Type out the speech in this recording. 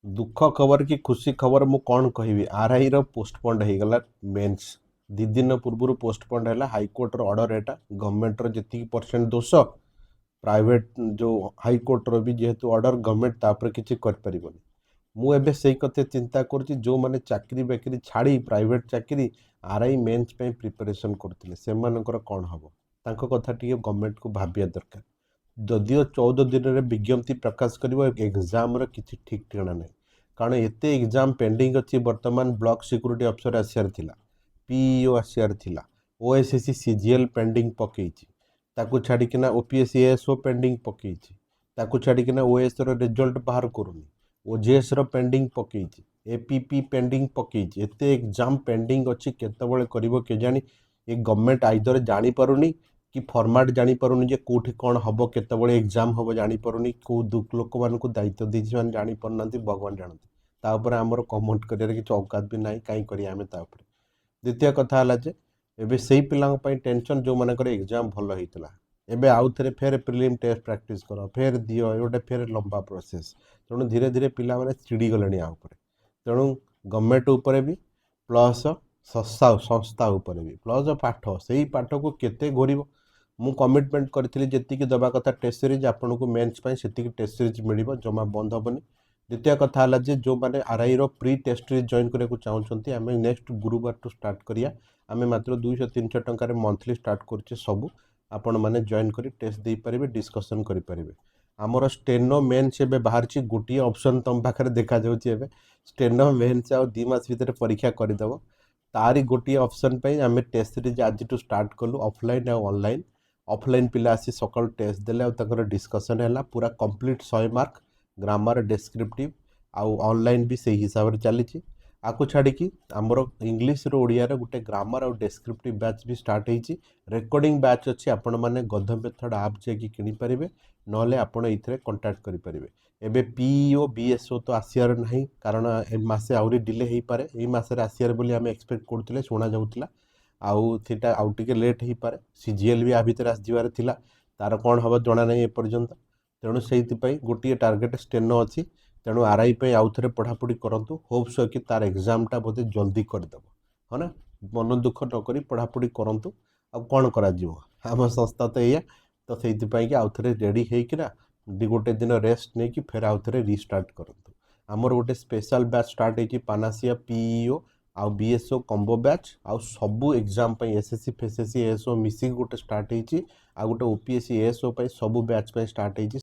दुख खबर कि खुशी खबर मु कौन कहबी आरआई रो पोस्टपोन्ड हो गला मेंस 2 दिन पूर्व पोस्टपोन्ड है हाईकोर्ट रो ऑर्डर एटा गवर्नमेंट रो जी परसेंट दोष प्राइवेट जो हाईकोर्ट रो भी जेहेतु ऑर्डर गवर्नमेंट तापर किसी कर परिबनी मु एबे सेही कथे चिंता करछि जो माने चाकरी बाकरी छाड़ी प्राइवेट चाकरी आरआई मेंस पे प्रिपरेशन करथिले सेमानकर कोन हबो तांको कथा टिके गवर्नमेंट को भाबिया दरकार जदिओ 14 दिन रे विज्ञप्ति प्रकाश करिवो एग्जाम रो किछि ठीक ठिकाना नहीं कारण एते एग्जाम पेंडिंग अच्छी वर्तमान ब्लॉक सिक्यूरिटी अफसर आसियार थिला पीईओ आसियार थिला ओएसएससी सीजीएल पेंडिंग पकेइछि ताकू छाड़िकिना ओपीएस एएसओ पेंडिंग पकेइछि ताकू छाड़िकिना ओएस रो रिजल्ट बाहर करूनी ओजेएस रो पेंडिंग पकेइछि एपीपी पेंडिंग पकेइछि एते एग्जाम पेंडिंग अच्छी केतबळे करिवो केजानी ए गवर्नमेंट आइदर जानी पारुनी कि फॉर्मेट जानी पारुनी जे कोठी कोन हबो केतबळे एग्जाम हबो जानी पारुनी को दुख लोक मानकु दायित्व देछि मान जानी परनांती भगवान जानती ता ऊपर हमर कमेंट करियर कि औकात भी नाही काई करी आमे ता ऊपर द्वितीय कथा हला जे एबे सेही पिलांग पई टेंशन जो मानकर एग्जाम भलो हेतला एबे आउ थरे फेर प्रिलिम टेस्ट प्रैक्टिस करो फेर दियो एगोटे फेर लंबा प्रोसेस तेणु धीरे धीरे पिला माने चिड़ी गलेनी आ ऊपर तेणु गवर्नमेंट ऊपर भी प्लस संस्था ऊपर भी प्लस पाठ सेही पाठ को केते घोरिबो मु कमिटमेंट करथिली जेतिकी दबा कथा टेस्ट सीरीज आपन को मेंस पई सेतिकी टेस्ट सीरीज मिलिबो जमा बंद हबनी द्वितीय कथा हला जे जो माने आरआई रो प्री टेस्ट सीरीज जॉइन करे को चाहउछंती आमे नेक्स्ट गुरुवार टू स्टार्ट करिया आमे मात्र 200-300 टंका रे मंथली स्टार्ट करछे सब आपण माने जॉइन करी टेस्ट दे परिबे डिस्कशन करि परिबे हमर स्टेनो मेंस एबे बाहर छी गोटी ऑप्शन तम पाखरे देखा जाउची एबे स्टेनो मेंस आ 2 मास भीतर परीक्षा करि दबो तारी गोटी ऑप्शन पे आम टेस्ट सीरीज आज टू स्टार्ट कलु ऑफलाइन आ ऑनलाइन ऑफलाइन पिला आसी सकाल टेस्ट देले और डिस्कशन है पूरा कंप्लीट 100 मार्क ग्रामर डिस्क्रिप्टिव आउ ऑनलाइन भी सही हिसाब से चली आपको छाड़ी आमर इंग्लीश रो ओडिया रे गोटे ग्रामर और डिस्क्रिप्टिव बैच भी स्टार्ट होती रेकॉर्डिंग बैच अच्छी आपण मैंने गध मेथड आप जाकि किनी पारे नले आपण ये कंटाक्ट करें एबे पीईओ बीएसओ तो आसियार नहीं कारण ए मासे आउरी डिले हो पारे ए मासे आसियार बोली आम एक्सपेक्ट करते शुणा जाऊला आउ सेटा आउ टिके लेट हो पारे सीजीएल भी आ भितर आसबार थिला तार कौन हम जना नहीं एपर्यंत तेणु से गोटे टार्गेट स्टेनो अच्छी तेणु आरआई पे आउ थे पढ़ापढ़ी करूँ होप्स कि तार एग्जामटा बोधे जल्दी करदेव हाँ ना मन दुख नक पढ़ापढ़ी करूँ आउ कौन कर आम संस्था तो या तो से आउ थे रेडी होना गोटे दिन रेस्ट नहीं कि फेर आउ थे रिस्टार्ट करूँ आमर गोटे स्पेशल बैच स्टार्ट होती पानासिया पीईओ आउ बीएसओ कॉम्बो बैच आउ सबू एग्जाम एसएससी फेसएससी एएसओ मिसिक गोटे स्टार्ट होती आ गोटे ओपीएससी एएसओ सबू बैच स्टार्ट होती